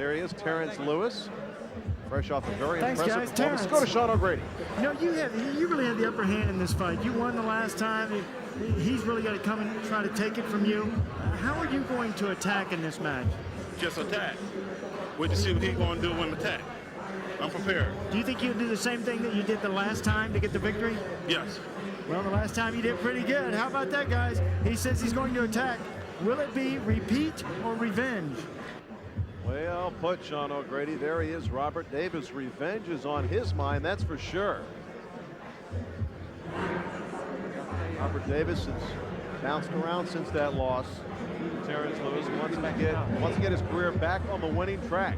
There he is, Terrence Lewis, fresh off a very impressive performance. Terrence. Let's go to Sean O'Grady. You know, you really had the upper hand in this fight. You won the last time. He's really got to come and try to take it from you. How are you going to attack in this match? Just attack. Wait to see what he's going to do when attack. I'm prepared. Do you think you'll do the same thing that you did the last time to get the victory? Yes. Well, the last time you did pretty good. How about that, guys? He says he's going to attack. Will it be repeat or revenge? Well put, Sean O'Grady. There he is, Robert Davis. Revenge is on his mind, that's for sure. Robert Davis has bounced around since that loss. Terrence Lewis wants to get his career back on the winning track.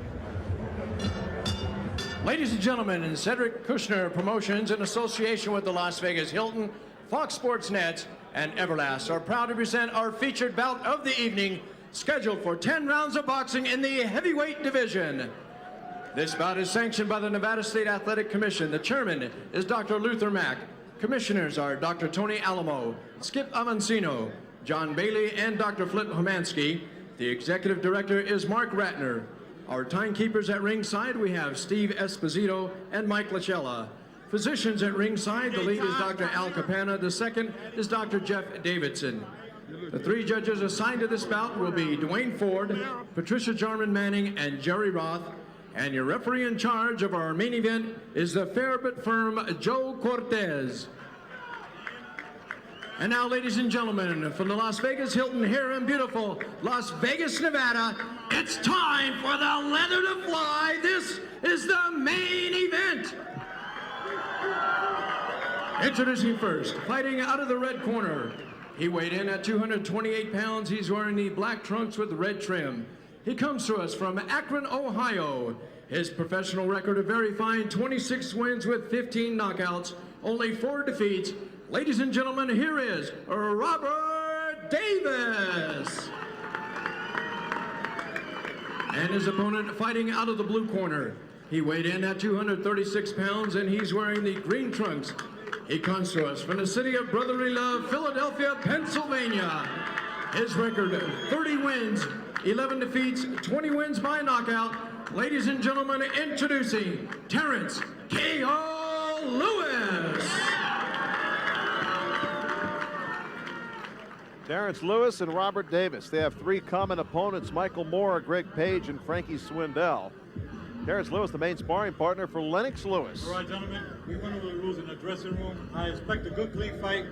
Ladies and gentlemen, Cedric Kushner Promotions, in association with the Las Vegas Hilton, Fox Sports Net, and Everlast, are proud to present our featured bout of the evening, scheduled for 10 rounds of boxing in the heavyweight division. This bout is sanctioned by the Nevada State Athletic Commission. The chairman is Dr. Luther Mack. Commissioners are Dr. Tony Alamo, Skip Avancino, John Bailey, and Dr. Flip Homansky. The executive director is Mark Ratner. Our timekeepers at ringside, we have Steve Esposito and Mike Lachella. Physicians at ringside, the lead is Dr. Al Capana. The second is Dr. Jeff Davidson. The three judges assigned to this bout will be Dwayne Ford, Patricia Jarman Manning, and Jerry Roth. And your referee in charge of our main event is the fair but firm Joe Cortez. And now, ladies and gentlemen, from the Las Vegas Hilton here in beautiful Las Vegas, Nevada, it's time for the leather to fly. This is the main event. Introducing first, fighting out of the red corner. He weighed in at 228 pounds. He's wearing the black trunks with red trim. He comes to us from Akron, Ohio. His professional record a very fine 26 wins with 15 knockouts, only 4 defeats. Ladies and gentlemen, here is Robert Davis. And his opponent fighting out of the blue corner. He weighed in at 236 pounds and he's wearing the green trunks. He comes to us from the city of brotherly love, Philadelphia, Pennsylvania. His record, 30 wins, 11 defeats, 20 wins by knockout. Ladies and gentlemen, introducing Terrence K.O. Lewis. Terrence Lewis and Robert Davis. They have 3 common opponents, Michael Moore, Greg Page, and Frankie Swindell. Terrence Lewis, the main sparring partner for Lennox Lewis. All right, gentlemen, we went over the rules in the dressing room. I expect a good, clean fight.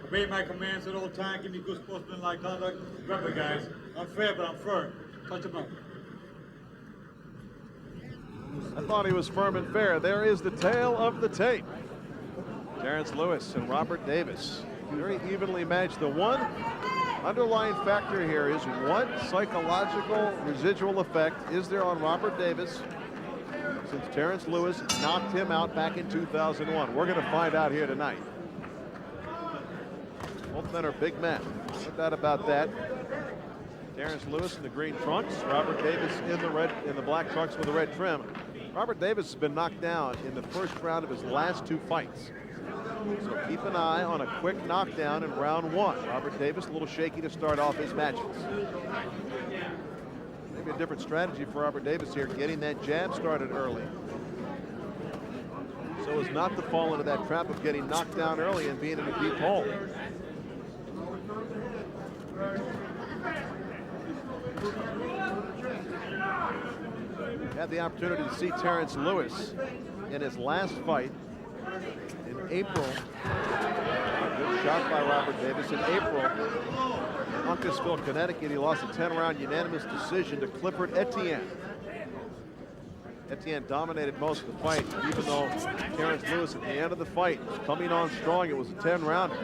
Obey my commands at all times. Give me good sportsmanlike conduct. Remember, guys, I'm fair, but I'm firm. Touch him up. I thought he was firm and fair. There is the tale of the tape. Terrence Lewis and Robert Davis, very evenly matched. The one underlying factor here is what psychological residual effect is there on Robert Davis since Terrence Lewis knocked him out back in 2001. We're going to find out here tonight. Both men are big men, no doubt about that. Terrence Lewis in the green trunks, Robert Davis in the black trunks with the red trim. Robert Davis has been knocked down in the first round of his last 2 fights. So keep an eye on a quick knockdown in round 1. Robert Davis a little shaky to start off his matches. Maybe a different strategy for Robert Davis here, getting that jab started early, so as not to fall into that trap of getting knocked down early and being in a deep hole. Had the opportunity to see Terrence Lewis in his last fight in April. A good shot by Robert Davis in April. In Uncasville, Connecticut, he lost a 10-round unanimous decision to Clifford Etienne. Etienne dominated most of the fight, even though Terrence Lewis at the end of the fight was coming on strong. It was a 10-rounder.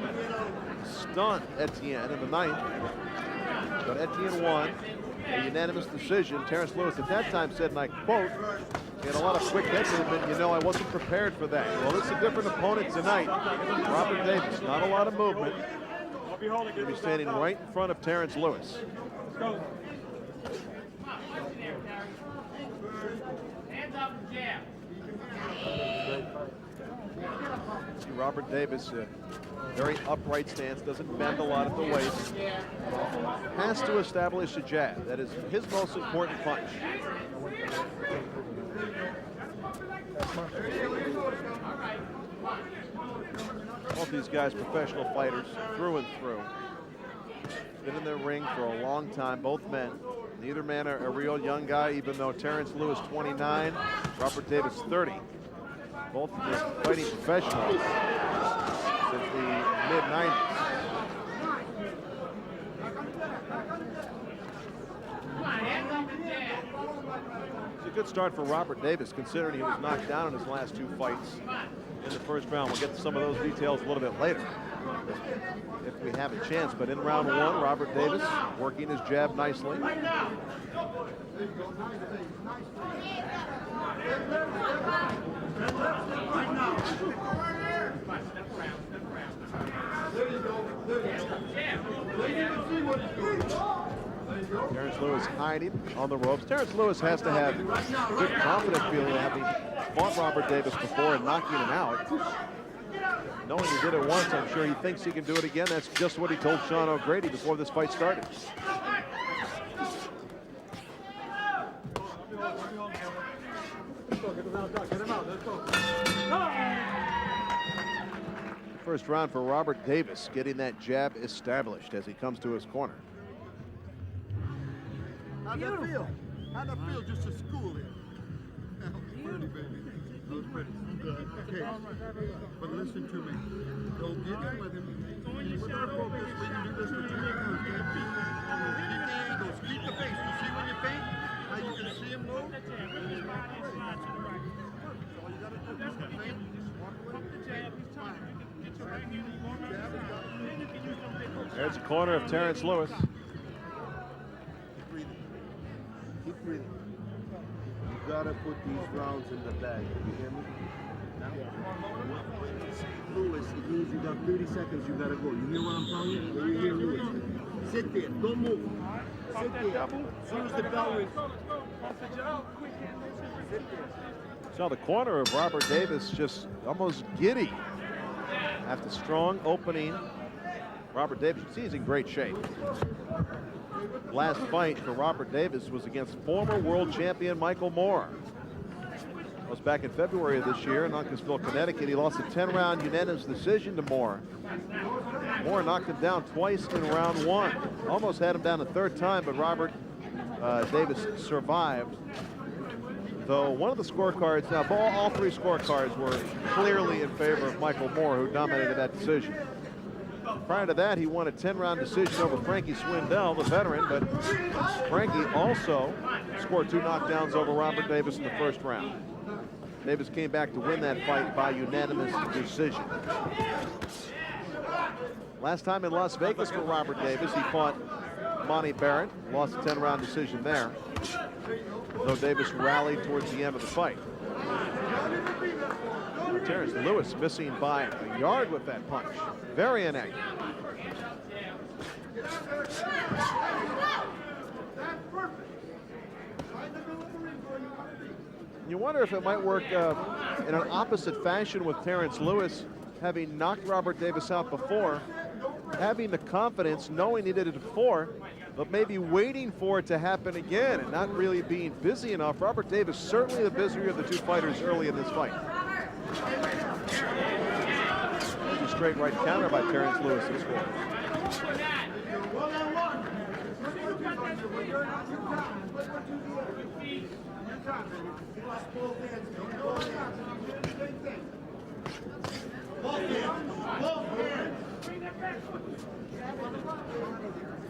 Stunned Etienne in the 9th. But Etienne won a unanimous decision. Terrence Lewis at that time said, and I quote, "He had a lot of quick head movement. You know, I wasn't prepared for that." Well, it's a different opponent tonight. Robert Davis, not a lot of movement. He'll be standing right in front of Terrence Lewis. Let's go. Hands up and jab. See Robert Davis, very upright stance, doesn't bend a lot at the waist. Has to establish a jab. That is his most important punch. guys professional fighters through and through. Been in the ring for a long time, both men. Neither man a real young guy, even though Terrence Lewis 29, Robert Davis 30. Both fighting professionals since the mid-90s. It's a good start for Robert Davis, considering he was knocked down in his last 2 fights in the first round. We'll get to some of those details a little bit later if we have a chance. But in round 1, Robert Davis working his jab nicely. Terrence Lewis hiding on the ropes. Terrence Lewis has to have good confidence feeling having fought Robert Davis before and knocking him out. Knowing he did it once, I'm sure he thinks he can do it again. That's just what he told Sean O'Grady before this fight started. First round for Robert Davis, getting that jab established as he comes to his corner. How'd that feel? How'd that feel just to school here? That was pretty, baby. That was pretty. Okay, but listen to me. Don't get in with him. With our focus, we can do this for 2 rounds. Keep the angles, keep the face. You see when you feint? How you can see him move? That's all you gotta do. Feint, walk away. There's the corner of Terrence Lewis. Keep breathing. Keep breathing. You gotta put these rounds in the bag. You hear me? Now? Lewis, it means you got 30 seconds. You gotta go. You hear what I'm telling you? When you hear Lewis, sit there. Don't move. Sit there. As soon as the bell rings. Sit there. So the corner of Robert Davis just almost giddy after strong opening. Robert Davis, you see he's in great shape. Last fight for Robert Davis was against former world champion Michael Moore. That was back in February of this year in Uncasville, Connecticut. He lost a 10-round unanimous decision to Moore. Moore knocked him down twice in round 1. Almost had him down a 3rd time, but Robert Davis survived. Though one of the scorecards, now all 3 scorecards were clearly in favor of Michael Moore, who dominated that decision. Prior to that, he won a 10-round decision over Frankie Swindell, the veteran, but Frankie also scored 2 knockdowns over Robert Davis in the first round. Davis came back to win that fight by unanimous decision. Last time in Las Vegas for Robert Davis, he fought Monty Barrett, lost a 10-round decision there, though Davis rallied towards the end of the fight. Terrence Lewis missing by a yard with that punch. Very inaccurate. You wonder if it might work in an opposite fashion with Terrence Lewis, having knocked Robert Davis out before, having the confidence, knowing he did it before, but maybe waiting for it to happen again and not really being busy enough. Robert Davis certainly the busier of the 2 fighters early in this fight. There's a straight right counter by Terrence Lewis this score.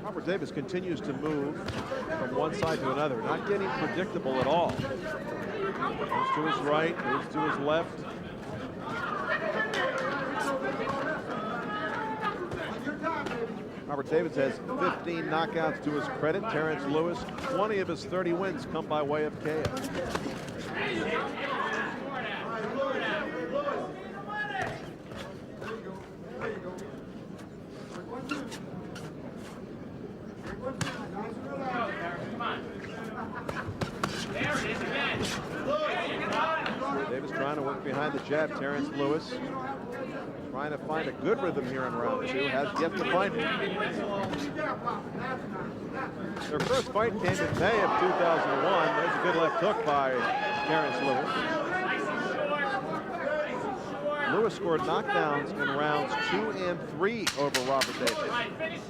Robert Davis continues to move from one side to another, not getting predictable at all. Moves to his right, moves to his left. Robert Davis has 15 knockouts to his credit. Terrence Lewis, 20 of his 30 wins come by way of KO. Davis trying to work behind the jab. Terrence Lewis trying to find a good rhythm here in round 2. Has yet to find it. Their first fight came in May of 2001. There's a good left hook by Terrence Lewis. Lewis scored knockdowns in rounds 2 and 3 over Robert Davis.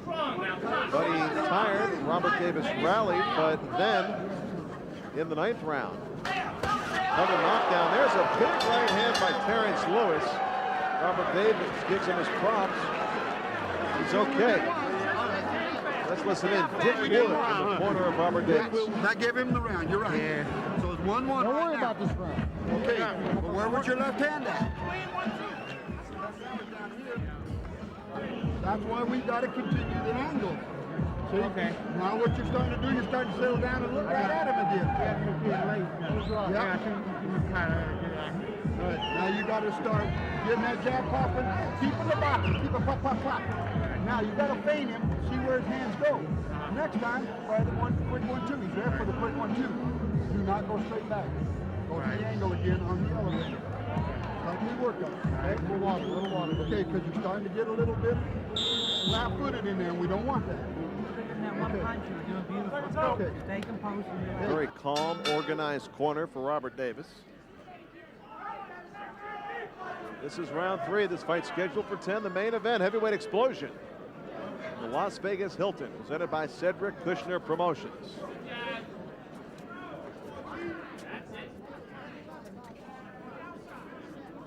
But he tired. Robert Davis rallied, but then in the 9th round, another knockdown. There's a big right hand by Terrence Lewis. Robert Davis gives him his props. He's okay. Let's listen in. Dick Wheeler in the corner of Robert Davis. That gave him the round. You're right. Yeah. So it's 1-1. Don't worry about this round. Okay. But where was your left hand at? That's why we got to continue the angle. See? Okay. Now what you're starting to do, you're starting to settle down and look right at him again. Yeah. Right. Now you got to start getting that jab popping. Keep in the box. Keep it pop, pop, pop. Now you got to feint him, see where his hands go. Next time, try the quick 1-2. He's there for the quick 1-2. Do not go straight back. Go to the angle again on the elevator. Like we work on. Okay, a little water. Okay, because you're starting to get a little bit flat-footed in there, and we don't want that. Okay. Stay composed. Very calm, organized corner for Robert Davis. This is round 3. This fight scheduled for 10. The main event, heavyweight explosion. The Las Vegas Hilton, presented by Cedric Kushner Promotions.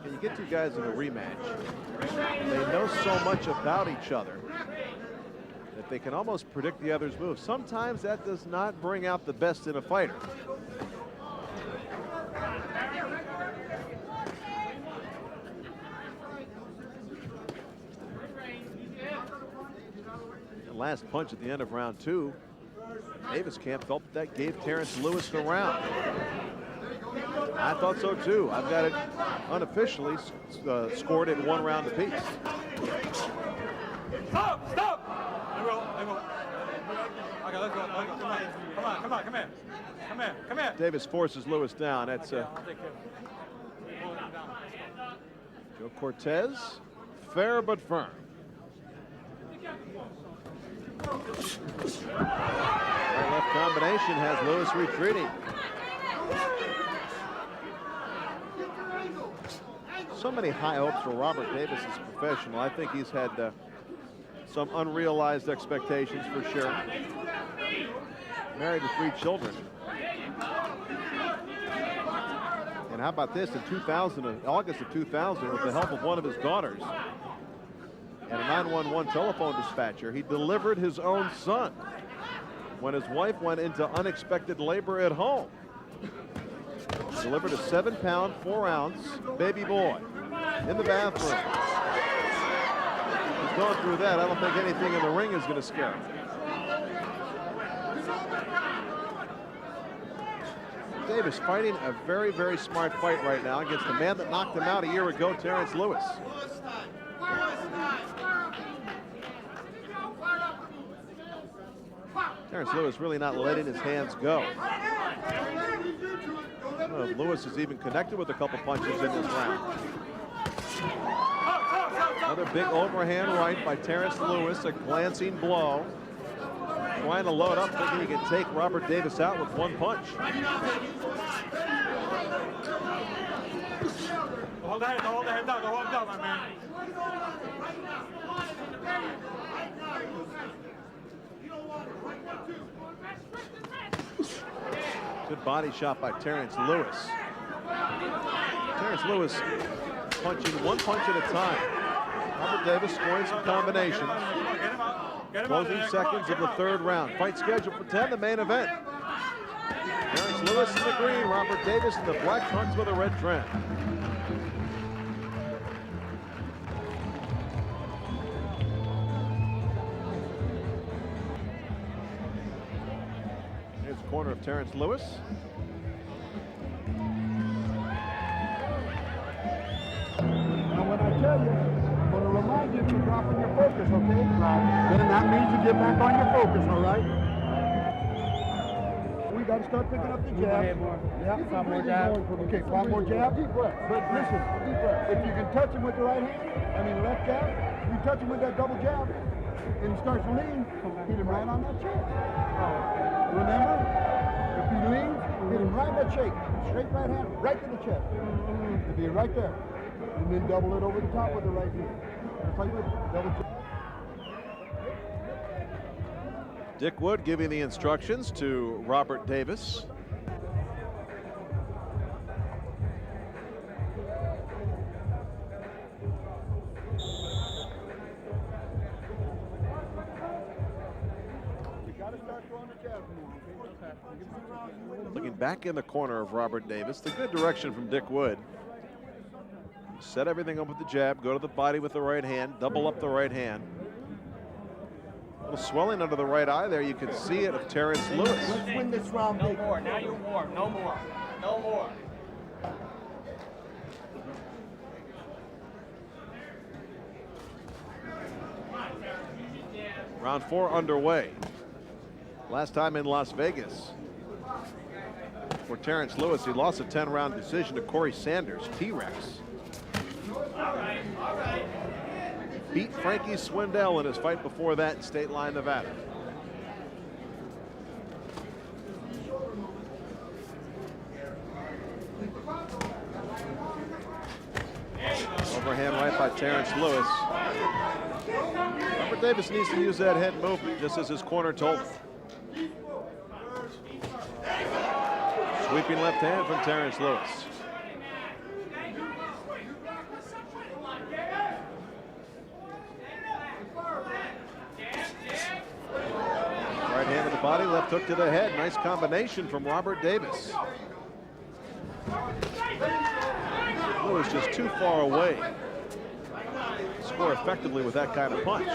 When you get two guys in a rematch, they know so much about each other that they can almost predict the other's moves. Sometimes that does not bring out the best in a fighter. Last punch at the end of round 2. Davis camp felt that gave Terrence Lewis the round. I thought so too. I've got it unofficially scored at 1 round apiece. Stop! Stop! Okay, let's go. Come on. Come here. Davis forces Lewis down. That's Joe Cortez, fair but firm. Right-left combination has Lewis retreating. So many high hopes for Robert Davis as a professional. I think he's had some unrealized expectations for sure. Married with 3 children. And how about this? In August of 2000, with the help of one of his daughters and a 911 telephone dispatcher, he delivered his own son when his wife went into unexpected labor at home. Delivered a 7-pound, 4-ounce baby boy in the bathroom. He's going through that. I don't think anything in the ring is going to scare him. Davis fighting a very, very smart fight right now against the man that knocked him out a year ago, Terrence Lewis. Terrence Lewis really not letting his hands go. I don't know if Lewis is even connected with a couple punches in this round. Another big overhand right by Terrence Lewis, a glancing blow. Trying to load up, thinking he can take Robert Davis out with 1 punch. Hold the head down, my man. Good body shot by Terrence Lewis. Terrence Lewis punching 1 punch at a time. Robert Davis scoring some combinations. Closing seconds of the 3rd round. Fight scheduled for 10, the main event. Terrence Lewis in the green, Robert Davis in the black trunks with a red trim. Here's the corner of Terrence Lewis. Now when I tell you, I'm going to remind you to drop on your focus, okay? Then that means you get back on your focus, all right? We got to start picking up the jab. Yeah, 5 more jab. Okay, 5 more jab. But listen, if you can touch him with the right hand, left jab, you touch him with that double jab, and he starts to lean, hit him right on that shake. Remember, if he leans, hit him right in that shake. Straight right hand, right to the chest. It'll be right there. And then double it over the top with the right knee. Fight with it. Double jab. Dick Wood giving the instructions to Robert Davis. Looking back in the corner of Robert Davis. The good direction from Dick Wood. Set everything up with the jab, go to the body with the right hand, double up the right hand. A little swelling under the right eye there. You can see it of Terrence Lewis. Let's win this round. No more. Now you're warm. No more. No more. Round 4 underway. Last time in Las Vegas for Terrence Lewis, he lost a 10-round decision to Corey Sanders, T-Rex. Beat Frankie Swindell in his fight before that in State Line, Nevada. Overhand right by Terrence Lewis. Robert Davis needs to use that head movement, just as his corner told him. Sweeping left hand from Terrence Lewis. Right hand to the body, left hook to the head. Nice combination from Robert Davis. Lewis just too far away to score effectively with that kind of punch.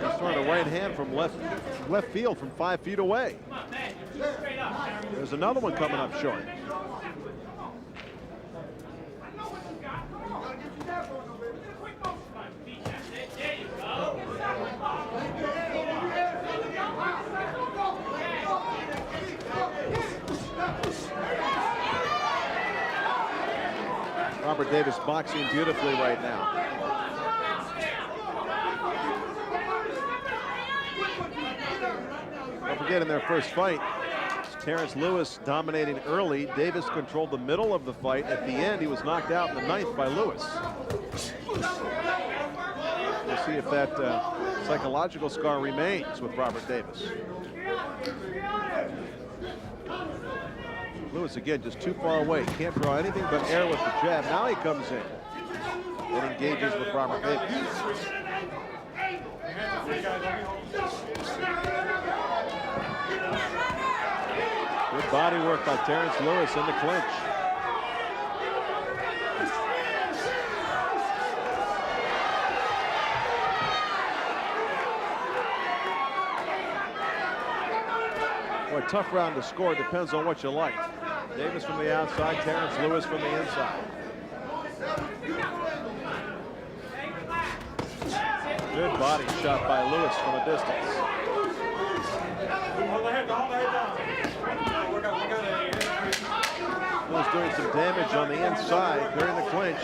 He's throwing a right hand from left field from 5 feet away. There's another one coming up short. Robert Davis boxing beautifully right now. Don't forget, in their first fight, Terrence Lewis dominating early. Davis controlled the middle of the fight. At the end, he was knocked out in the 9th by Lewis. We'll see if that psychological scar remains with Robert Davis. Lewis again just too far away. Can't draw anything but air with the jab. Now he comes in and engages with Robert Davis. Good body work by Terrence Lewis in the clinch. Boy, tough round to score. Depends on what you like. Davis from the outside, Terrence Lewis from the inside. Good body shot by Lewis from a distance. Lewis doing some damage on the inside during the clinch.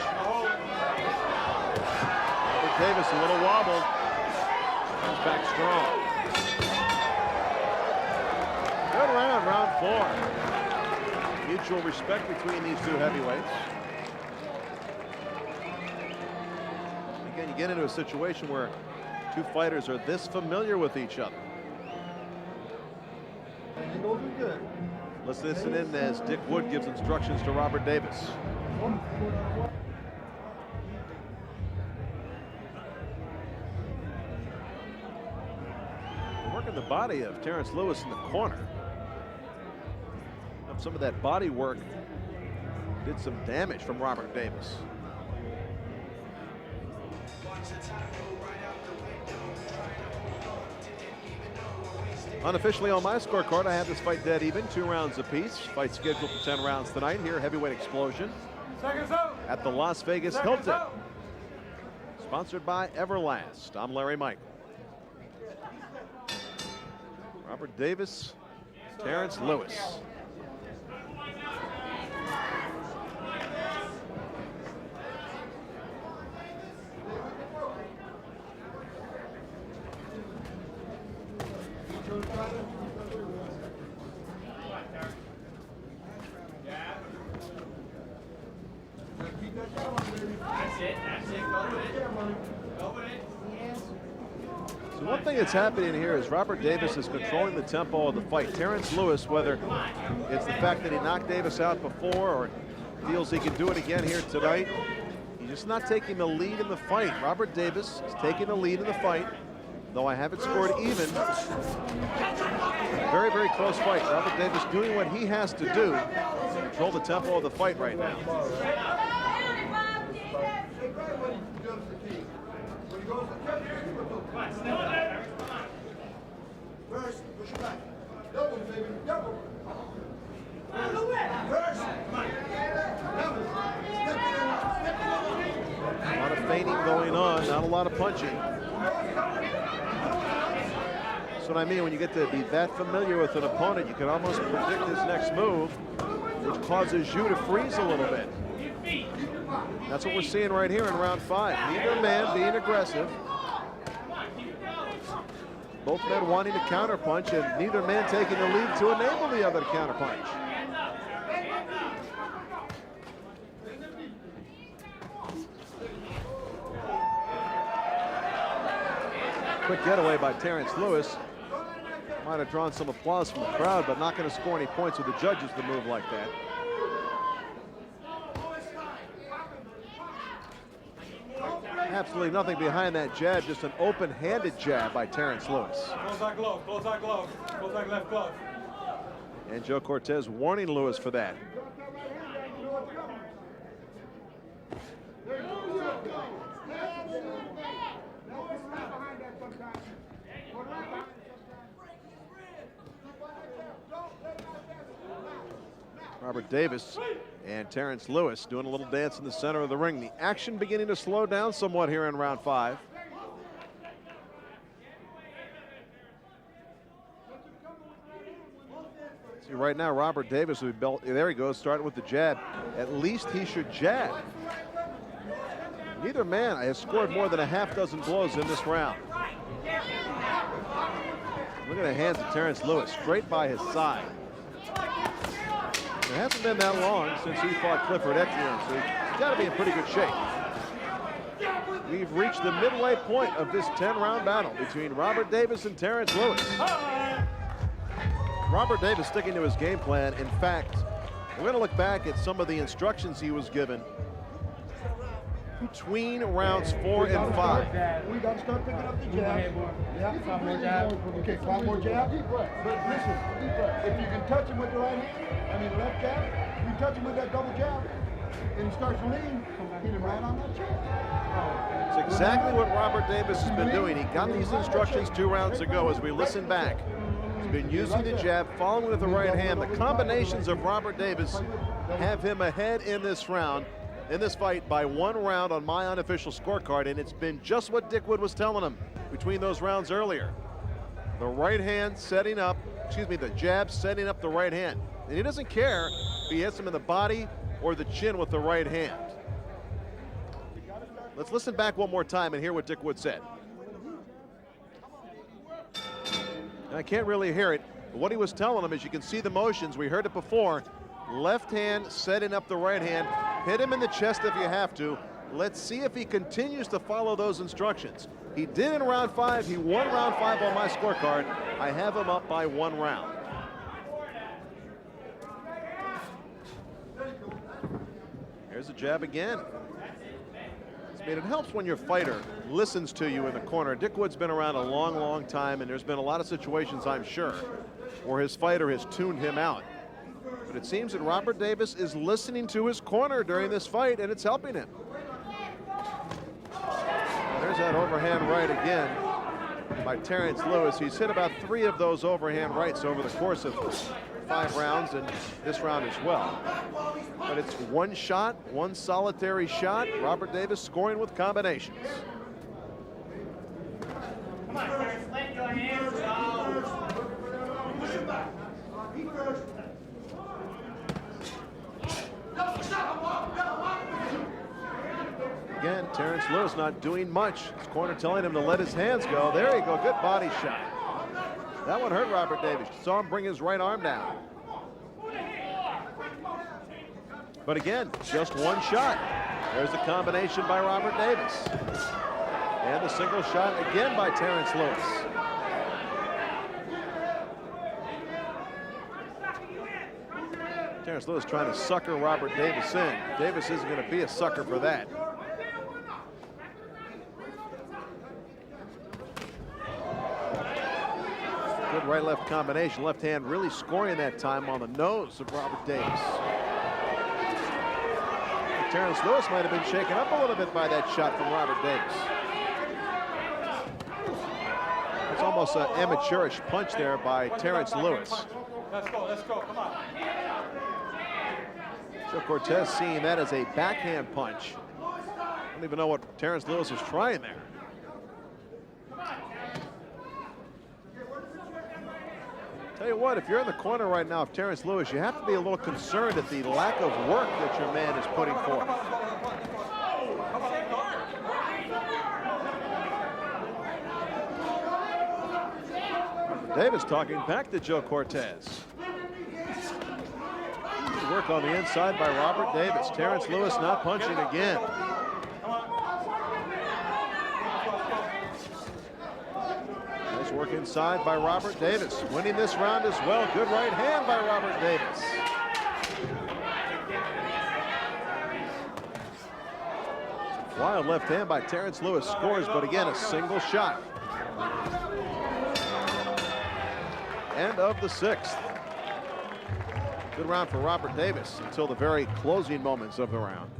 Robert Davis a little wobbled. Comes back strong. Good round, round 4. Mutual respect between these two heavyweights. Again, you get into a situation where two fighters are this familiar with each other. Let's listen in as Dick Wood gives instructions to Robert Davis. Working the body of Terrence Lewis in the corner. Some of that body work did some damage from Robert Davis. Unofficially on my scorecard, I have this fight dead even, 2 rounds apiece. Fight scheduled for 10 rounds tonight here, heavyweight explosion at the Las Vegas Hilton. Sponsored by Everlast. I'm Larry Michael. Robert Davis, Terrence Lewis. something that's happening here is Robert Davis is controlling the tempo of the fight. Terrence Lewis, whether it's the fact that he knocked Davis out before or feels he can do it again here tonight, he's just not taking the lead in the fight. Robert Davis is taking the lead in the fight, though I have it scored even. Very, very close fight. Robert Davis doing what he has to do to control the tempo of the fight right now. A lot of feinting going on, not a lot of punching. That's what I mean when you get to be that familiar with an opponent, you can almost predict his next move, which causes you to freeze a little bit. That's what we're seeing right here in round 5. Neither man being aggressive. Both men wanting to counterpunch, and neither man taking the lead to enable the other to counterpunch. Quick getaway by Terrence Lewis. Might have drawn some applause from the crowd, but not going to score any points with the judges to move like that. Absolutely nothing behind that jab, just an open-handed jab by Terrence Lewis. Close that glove, close that glove, close that left glove. And Joe Cortez warning Lewis for that. Robert Davis and Terrence Lewis doing a little dance in the center of the ring. The action beginning to slow down somewhat here in round 5. See right now, Robert Davis will be built. There he goes, starting with the jab. At least he should jab. Neither man has scored more than a half dozen blows in this round. Look at the hands of Terrence Lewis, straight by his side. It hasn't been that long since he fought Clifford Etienne, so he's got to be in pretty good shape. We've reached the midway point of this 10-round battle between Robert Davis and Terrence Lewis. Robert Davis sticking to his game plan. In fact, we're going to look back at some of the instructions he was given between rounds 4 and 5. We got to start picking up the jab. Yeah, 5 more jab. Okay, 5 more jab. But listen, if you can touch him with the right hand, I mean left jab, you touch him with that double jab, and he starts to lean, hit him right on that jab. It's exactly what Robert Davis has been doing. He got these instructions 2 rounds ago. As we listen back, he's been using the jab, following with the right hand. The combinations of Robert Davis have him ahead in this round. In this fight by 1 round on my unofficial scorecard, and it's been just what Dick Wood was telling him between those rounds earlier. The right hand setting up, the jab setting up the right hand. And he doesn't care if he hits him in the body or the chin with the right hand. Let's listen back one more time and hear what Dick Wood said. And I can't really hear it, but what he was telling him is you can see the motions. We heard it before. Left hand setting up the right hand. Hit him in the chest if you have to. Let's see if he continues to follow those instructions. He did in round 5. He won round 5 on my scorecard. I have him up by 1 round. Here's a jab again. I mean, it helps when your fighter listens to you in the corner. Dick Wood's been around a long, long time, and there's been a lot of situations, I'm sure, where his fighter has tuned him out. But it seems that Robert Davis is listening to his corner during this fight, and it's helping him. There's that overhand right again by Terrence Lewis. He's hit about 3 of those overhand rights over the course of 5 rounds, and this round as well. But it's 1 shot, 1 solitary shot. Robert Davis scoring with combinations. Come on, Terrence, let your hands go. Again, Terrence Lewis not doing much. His corner telling him to let his hands go. There you go, good body shot. That one hurt Robert Davis. You saw him bring his right arm down. But again, just 1 shot. There's the combination by Robert Davis. And the single shot again by Terrence Lewis. Terrence Lewis trying to sucker Robert Davis in. Davis isn't going to be a sucker for that. Good right-left combination. Left hand really scoring that time on the nose of Robert Davis. Terrence Lewis might have been shaken up a little bit by that shot from Robert Davis. It's almost an amateurish punch there by Terrence Lewis. Let's go, come on. Joe Cortez seeing that as a backhand punch. I don't even know what Terrence Lewis was trying there. Tell you what, if you're in the corner right now of Terrence Lewis, you have to be a little concerned at the lack of work that your man is putting forth. Davis talking back to Joe Cortez. Work on the inside by Robert Davis. Terrence Lewis not punching again. Nice work inside by Robert Davis. Winning this round as well. Good right hand by Robert Davis. Wild left hand by Terrence Lewis scores, but again, a single shot. End of the sixth. Good round for Robert Davis until the very closing moments of the round.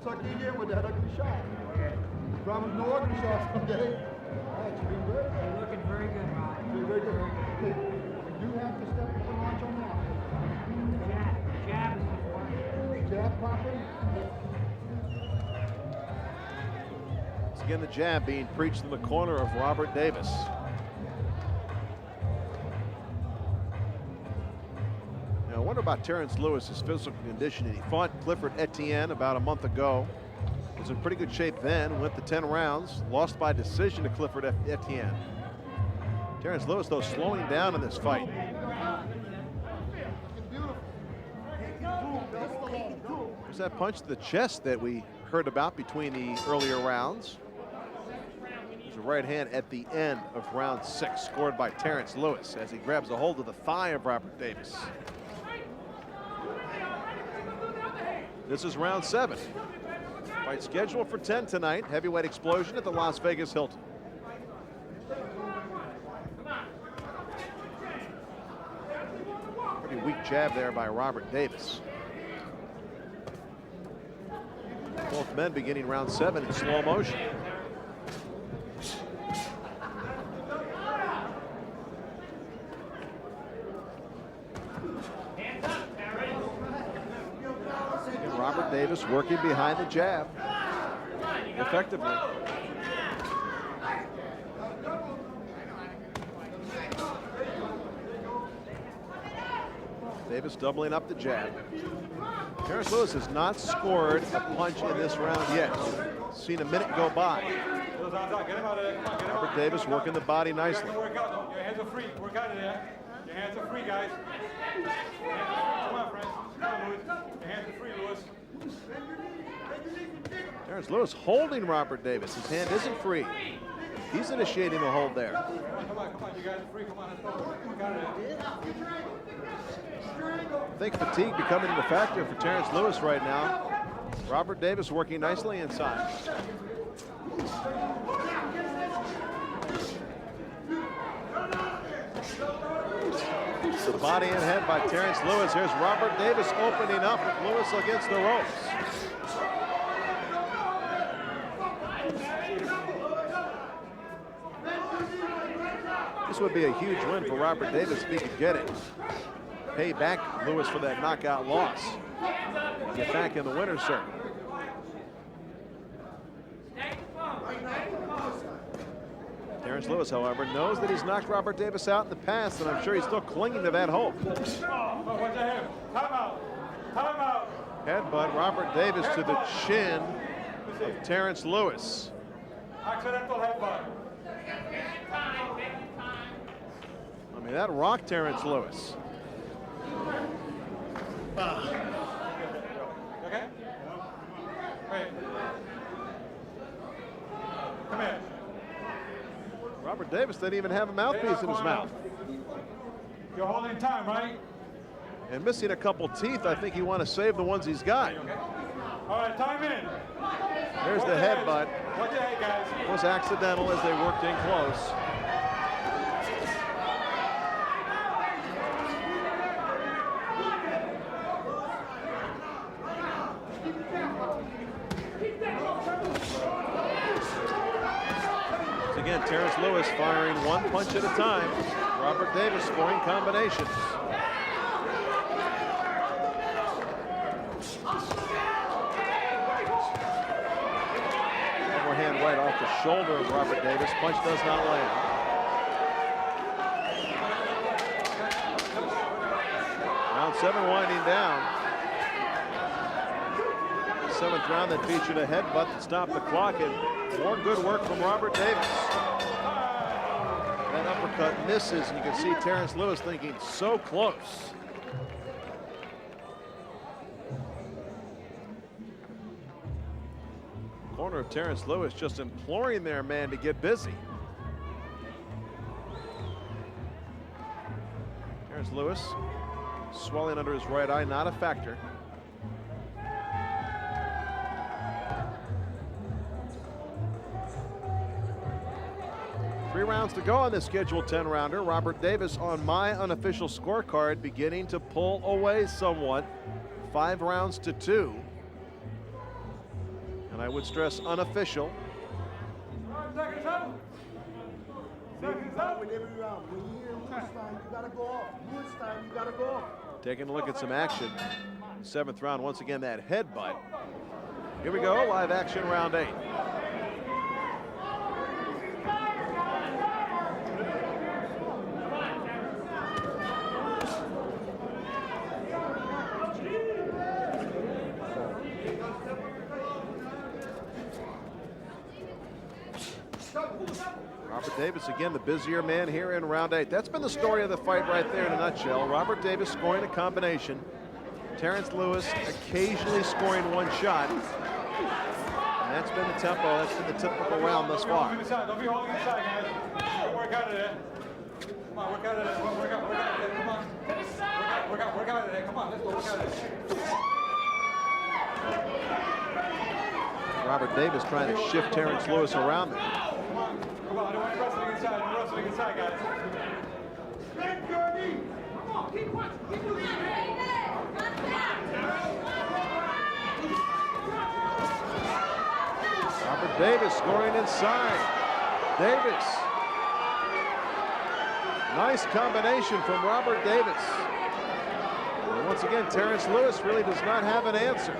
Tuck you in with that ugly shot. Promise no ugly shots someday. All right, you doing good? You're looking very good, Rod. Doing very good. Okay, we do have to step up a notch on that. Jab is important. Jab popping. Once again, the jab being preached in the corner of Robert Davis. I wonder about Terrence Lewis's physical conditioning. He fought Clifford Etienne about a month ago. Was in pretty good shape then, went the 10 rounds, lost by decision to Clifford Etienne. Terrence Lewis, though, slowing down in this fight. There's that punch to the chest that we heard about between the earlier rounds. There's a right hand at the end of round 6, scored by Terrence Lewis as he grabs a hold of the thigh of Robert Davis. This is round 7. Fight scheduled for 10 tonight. Heavyweight explosion at the Las Vegas Hilton. Pretty weak jab there by Robert Davis. Both men beginning round 7 in slow motion. Robert Davis working behind the jab effectively. Davis doubling up the jab. Terrence Lewis has not scored a punch in this round yet. Seen a minute go by. Robert Davis working the body nicely. Your hands are free. Work out of there. Your hands are free, guys. Come on, friends. Come on, Lewis. Your hands are free, Lewis. Terrence Lewis holding Robert Davis. His hand isn't free. He's initiating the hold there. Come on, you guys are free. Come on, let's go. Work out of there. I think fatigue becoming the factor for Terrence Lewis right now. Robert Davis working nicely inside. The body and head by Terrence Lewis. Here's Robert Davis opening up with Lewis against the ropes. This would be a huge win for Robert Davis if he could get it. Pay back Lewis for that knockout loss. Get back in the winner's circle. Terrence Lewis, however, knows that he's knocked Robert Davis out in the past, and I'm sure he's still clinging to that hope. Headbutt Robert Davis to the chin of Terrence Lewis. Accidental headbutt. I mean, that rocked Terrence Lewis. Okay? Wait. Robert Davis didn't even have a mouthpiece in his mouth. You're holding time, right? And missing a couple teeth, I think you want to save the ones he's got. All right, time in. There's the headbutt. Watch your head, guys. It was accidental as they worked in close. Once again, Terrence Lewis firing one punch at a time. Robert Davis scoring combinations. Overhand right off the shoulder of Robert Davis. Punch does not land. Round 7 winding down. The 7th round that featured a headbutt that stopped the clock, and more good work from Robert Davis. That uppercut misses, and you can see Terrence Lewis thinking so close. Corner of Terrence Lewis just imploring their man to get busy. Terrence Lewis, swelling under his right eye, not a factor. Three rounds to go on this scheduled 10-rounder. Robert Davis on my unofficial scorecard beginning to pull away somewhat. 5 rounds to 2. And I would stress unofficial. Seconds up. Seconds up. With every round. When you hear Lewis time, you gotta go off. Lewis time, you gotta go off. Taking a look at some action. 7th round, once again, that headbutt. Here we go, live action, round 8. Robert Davis, again, the busier man here in round 8. That's been the story of the fight right there in a nutshell. Robert Davis scoring a combination. Terrence Lewis occasionally scoring one shot. And that's been the tempo. That's been the typical round thus far. Don't be holding inside, guys. Work out of there. Come on, work out of there. Work out of there. Come on. Work out of there. Come on, let's go. Work out of there. Robert Davis trying to shift Terrence Lewis around there. Come on, I don't want you wrestling inside. You're wrestling inside, guys. Come on, keep punching. Keep moving. Robert Davis scoring inside. Davis. Nice combination from Robert Davis. And once again, Terrence Lewis really does not have an answer.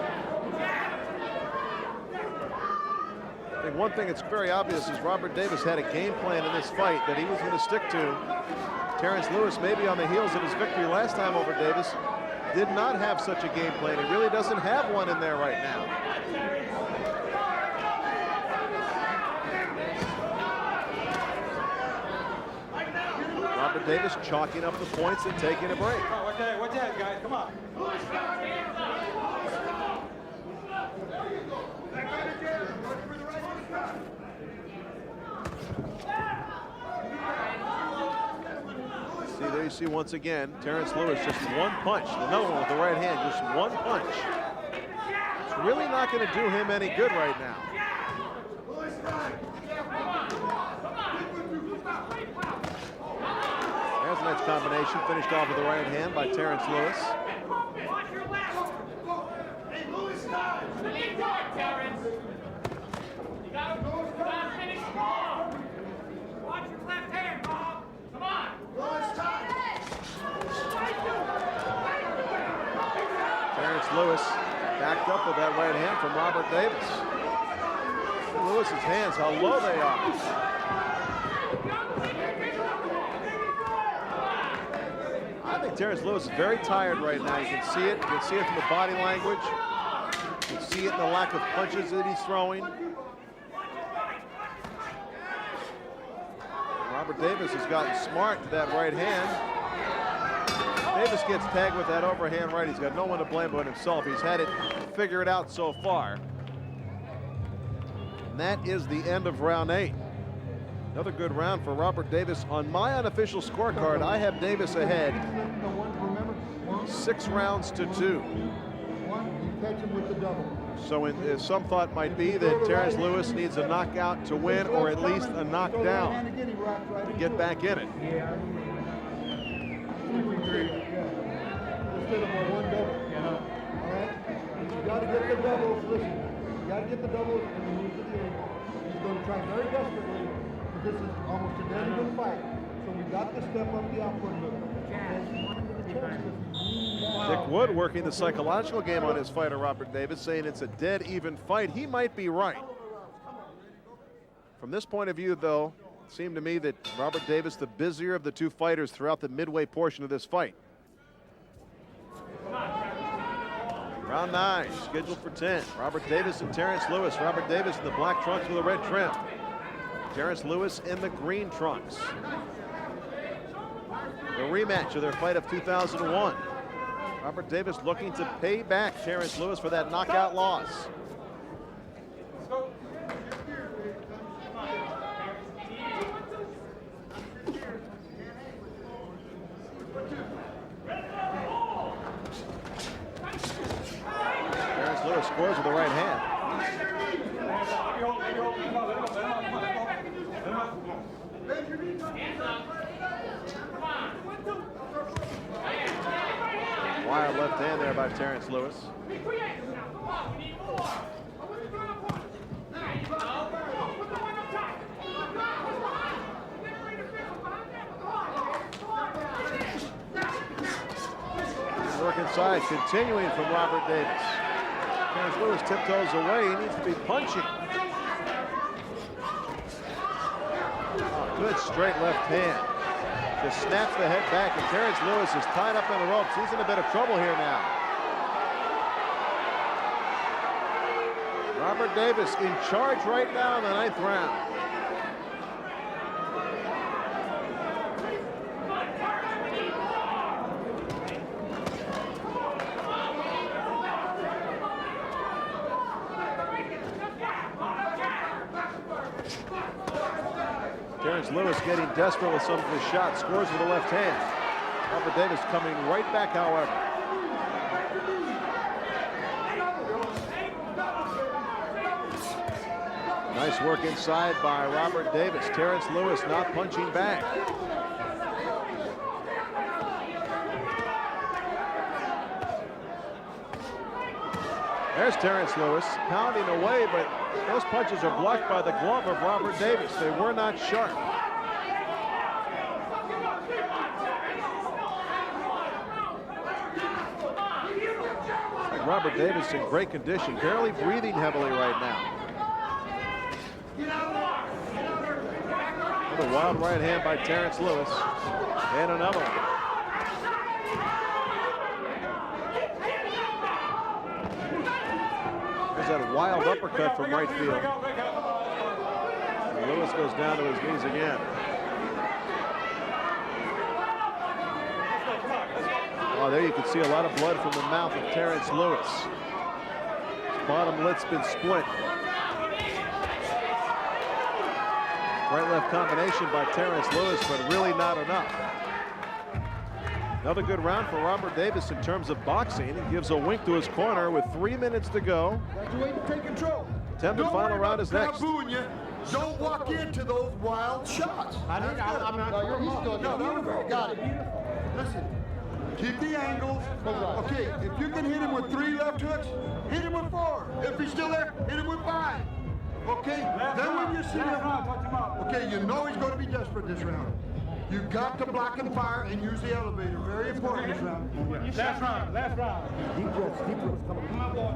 I think one thing that's very obvious is Robert Davis had a game plan in this fight that he was going to stick to. Terrence Lewis, maybe on the heels of his victory last time over Davis, did not have such a game plan. He really doesn't have one in there right now. Robert Davis chalking up the points and taking a break. Come on, watch your head, guys. Come on. See, there you see once again, Terrence Lewis just one punch. Another one with the right hand, just one punch. It's really not going to do him any good right now. There's a nice combination, finished off with the right hand by Terrence Lewis. Watch your left. Hey, Lewis, stop. Terrence. You gotta finish strong. Watch your left hand, Bob. Come on. Terrence Lewis backed up with that right hand from Robert Davis. Lewis's hands, how low they are. I think Terrence Lewis is very tired right now. You can see it. You can see it from the body language. You can see it in the lack of punches that he's throwing. Robert Davis has gotten smart to that right hand. Davis gets tagged with that overhand right. He's got no one to blame but himself. He's had it figured out so far. And that is the end of round 8. Another good round for Robert Davis. On my unofficial scorecard, I have Davis ahead 6 rounds to 2. So some thought might be that Terrence Lewis needs a knockout to win, or at least a knockdown to get back in it. You got to get the doubles. Listen, you got to get the doubles and you move to the angle. He's going to try very desperately, because this is almost a dead-even fight. So we got to step up the output a little. Dick Wood working the psychological game on his fighter, Robert Davis, saying it's a dead-even fight. He might be right. From this point of view, though, it seemed to me that Robert Davis, the busier of the two fighters throughout the midway portion of this fight. Round 9, scheduled for 10. Robert Davis and Terrence Lewis. Robert Davis in the black trunks with a red trim. Terrence Lewis in the green trunks. The rematch of their fight of 2001. Robert Davis looking to pay back Terrence Lewis for that knockout loss. Terrence Lewis scores with the right hand. Wild left hand there by Terrence Lewis. Work inside, continuing from Robert Davis. Terrence Lewis tiptoes away. He needs to be punching. Oh, good straight left hand. Just snaps the head back, and Terrence Lewis is tied up in the ropes. He's in a bit of trouble here now. Robert Davis in charge right now in the 9th round. Terrence Lewis getting desperate with some of his shots, scores with the left hand. Robert Davis coming right back, however. Nice work inside by Robert Davis. Terrence Lewis not punching back. There's Terrence Lewis pounding away, but those punches are blocked by the glove of Robert Davis. They were not sharp. Like Robert Davis in great condition, barely breathing heavily right now. Another wild right hand by Terrence Lewis, and another one. That wild uppercut from right field. And Lewis goes down to his knees again. Oh, there you can see a lot of blood from the mouth of Terrence Lewis. His bottom lip's been split. Right-left combination by Terrence Lewis, but really not enough. Another good round for Robert Davis in terms of boxing. He gives a wink to his corner with 3 minutes to go. Take control. 10th and final round is next. Don't walk into those wild shots. Got it. Listen, keep the angles. Okay, if you can hit him with 3 left hooks, hit him with 4. If he's still there, hit him with 5. Okay, then when you see him, okay, you know he's going to be desperate this round. You got to block and fire and use the elevator. Very important this round. Last round. Deep breaths, come on, boy.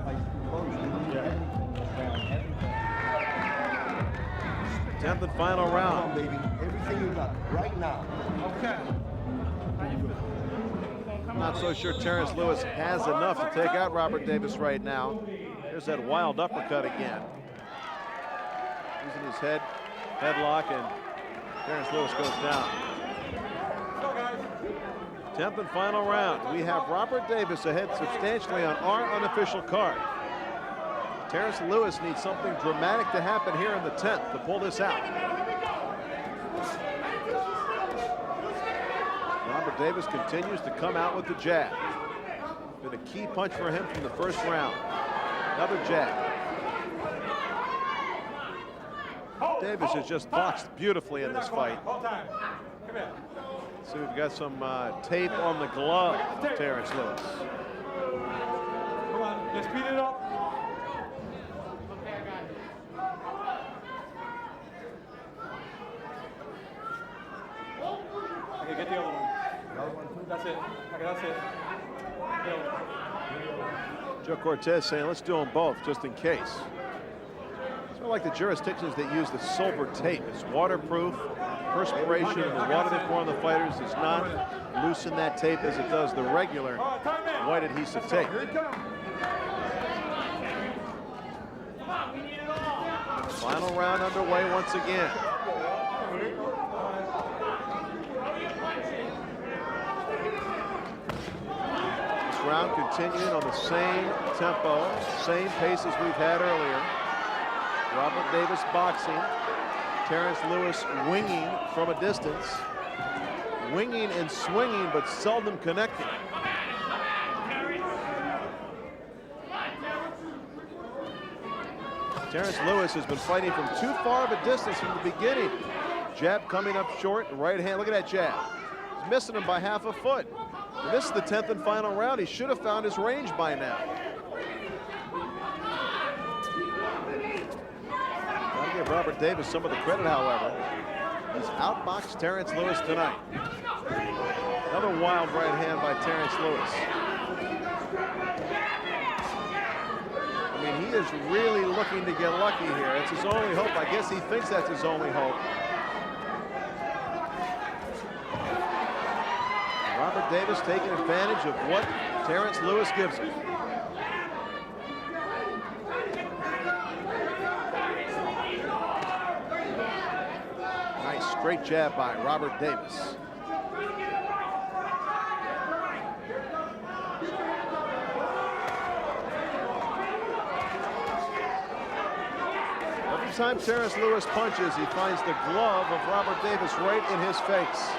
10th and final round. Come on, baby. Everything you got right now. Okay. I'm not so sure Terrence Lewis has enough to take out Robert Davis right now. There's that wild uppercut again. Using his headlock, and Terrence Lewis goes down. 10th and final round. We have Robert Davis ahead substantially on our unofficial card. Terrence Lewis needs something dramatic to happen here in the 10th to pull this out. Robert Davis continues to come out with the jab. Been a key punch for him from the first round. Another jab. Davis has just boxed beautifully in this fight. So we've got some tape on the glove of Terrence Lewis. Come on, let's speed it up. Okay, get the other one. That's it. Okay, that's it. Joe Cortez saying, let's do them both, just in case. It's sort of like the jurisdictions that use the silver tape. It's waterproof. Perspiration and the water they pour on the fighters does not loosen that tape as it does the regular white adhesive tape. Final round underway once again. This round continuing on the same tempo, same pace as we've had earlier. Robert Davis boxing. Terrence Lewis winging from a distance. Winging and swinging, but seldom connecting. Terrence Lewis has been fighting from too far of a distance from the beginning. Jab coming up short, right hand, look at that jab. He's missing him by half a foot. And this is the 10th and final round. He should have found his range by now. Gotta give Robert Davis some of the credit, however. He's outboxed Terrence Lewis tonight. Another wild right hand by Terrence Lewis. I mean, he is really looking to get lucky here. It's his only hope. I guess he thinks that's his only hope. Robert Davis taking advantage of what Terrence Lewis gives him. Nice straight jab by Robert Davis. Every time Terrence Lewis punches, he finds the glove of Robert Davis right in his face.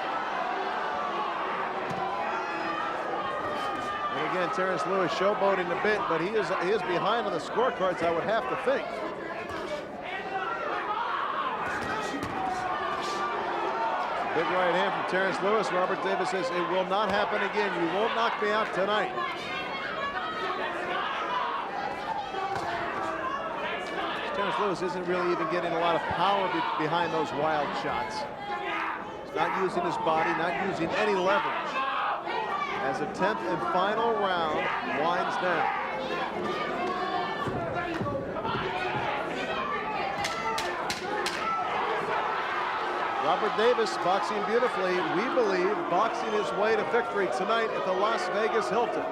And again, Terrence Lewis showboating a bit, but he is behind on the scorecards, I would have to think. Big right hand from Terrence Lewis. Robert Davis says, it will not happen again. You won't knock me out tonight. Terrence Lewis isn't really even getting a lot of power behind those wild shots. He's not using his body, not using any leverage. As the 10th and final round winds down. Robert Davis boxing beautifully, we believe, boxing his way to victory tonight at the Las Vegas Hilton.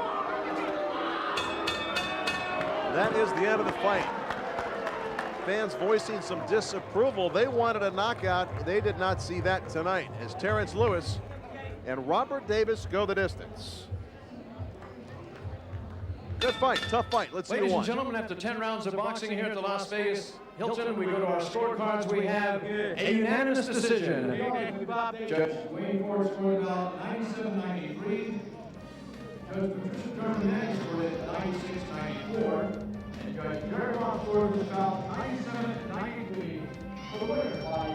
That is the end of the fight. Fans voicing some disapproval. They wanted a knockout. They did not see that tonight as Terrence Lewis and Robert Davis go the distance. Good fight, tough fight. Let's see who Ladies and won. gentlemen, after 10 rounds of boxing here at the Las Vegas Hilton, we go to our scorecards. We have a unanimous decision. Judge Wayne Ford scored about 97-93. Judge Patricia Carmen scored at 96-94. And Judge Jerry Ross scored about 97-93 for the winner by